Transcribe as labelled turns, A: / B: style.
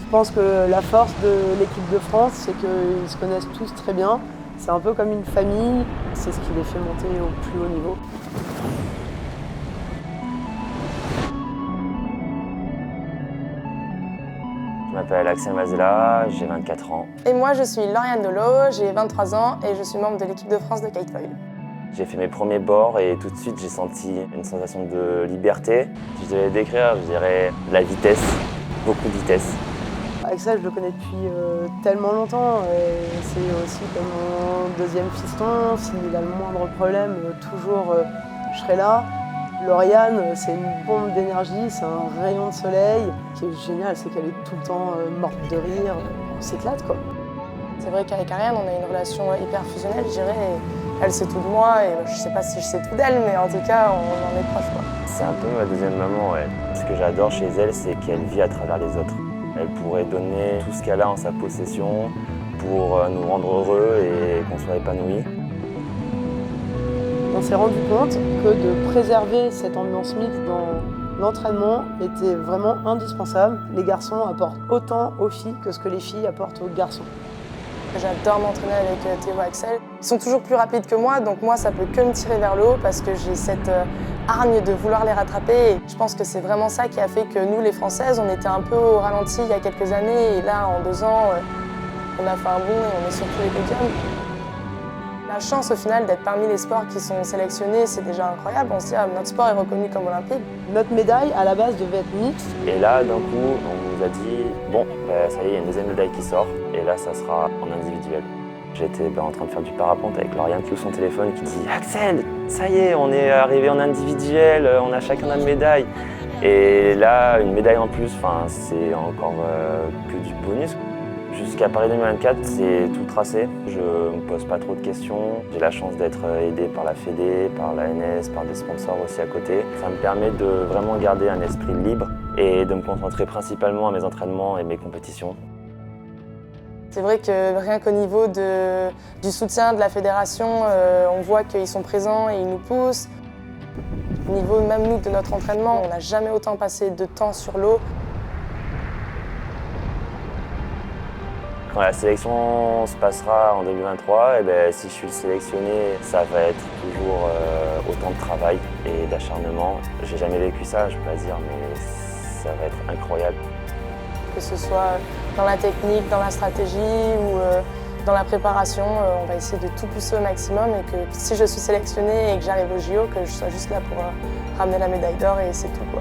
A: Je pense que la force de l'équipe de France, c'est qu'ils se connaissent tous très bien. C'est un peu comme une famille, c'est ce qui les fait monter au plus haut niveau.
B: Je m'appelle Axel Mazella, j'ai 24 ans.
C: Et moi, je suis Lauriane Delot, j'ai 23 ans et je suis membre de l'équipe de France de kitefoil.
B: J'ai fait mes premiers bords et tout de suite j'ai senti une sensation de liberté. Si je devais décrire, je dirais la vitesse, beaucoup de vitesse.
A: Axel, je le connais depuis tellement longtemps. C'est aussi comme mon deuxième fiston. S'il a le moindre problème, toujours je serai là. Lauriane, c'est une bombe d'énergie, c'est un rayon de soleil. Ce qui est génial, c'est qu'elle est tout le temps morte de rire. On s'éclate, quoi.
C: C'est vrai qu'avec Ariane, on a une relation hyper fusionnelle, je dirais. Elle sait tout de moi et je sais pas si je sais tout d'elle, mais en tout cas, on en est proche, quoi.
B: C'est un peu ma deuxième maman, ouais. Ce que j'adore chez elle, c'est qu'elle vit à travers les autres. Elle pourrait donner tout ce qu'elle a en sa possession pour nous rendre heureux et qu'on soit épanouis.
A: On s'est rendu compte que de préserver cette ambiance mixte dans l'entraînement était vraiment indispensable. Les garçons apportent autant aux filles que ce que les filles apportent aux garçons.
C: J'adore m'entraîner avec Théo et Axel. Ils sont toujours plus rapides que moi, donc moi ça peut que me tirer vers le haut parce que j'ai cette hargne de vouloir les rattraper. Et je pense que c'est vraiment ça qui a fait que nous, les Françaises, on était un peu au ralenti il y a quelques années et là, en 2 ans, on a fait un bond et on est sur tous les podiums. La chance au final d'être parmi les sports qui sont sélectionnés, c'est déjà incroyable. On se dit, notre sport est reconnu comme olympique.
A: Notre médaille, à la base, devait être mixte.
B: Et là, d'un coup, on nous a dit, bon, ça y est, il y a une deuxième médaille qui sort, et là, ça sera en individuel. J'étais en train de faire du parapente avec Lauriane qui ouvre son téléphone, qui dit « Axel, ça y est, on est arrivé en individuel, on a chacun notre médaille ». Et là, une médaille en plus, c'est encore que du bonus. Jusqu'à Paris 2024, c'est tout tracé. Je ne me pose pas trop de questions. J'ai la chance d'être aidé par la Fédé, par l'ANS, par des sponsors aussi à côté. Ça me permet de vraiment garder un esprit libre et de me concentrer principalement à mes entraînements et mes compétitions.
C: C'est vrai que rien qu'au niveau du soutien de la fédération, on voit qu'ils sont présents et ils nous poussent. Au niveau même nous de notre entraînement, on n'a jamais autant passé de temps sur l'eau.
B: Quand la sélection se passera en 2023, si je suis sélectionné, ça va être toujours autant de travail et d'acharnement. J'ai jamais vécu ça, je peux pas dire, mais ça va être incroyable.
C: Que ce soit dans la technique, dans la stratégie ou dans la préparation, on va essayer de tout pousser au maximum et que si je suis sélectionnée et que j'arrive au JO, que je sois juste là pour ramener la médaille d'or et c'est tout, quoi.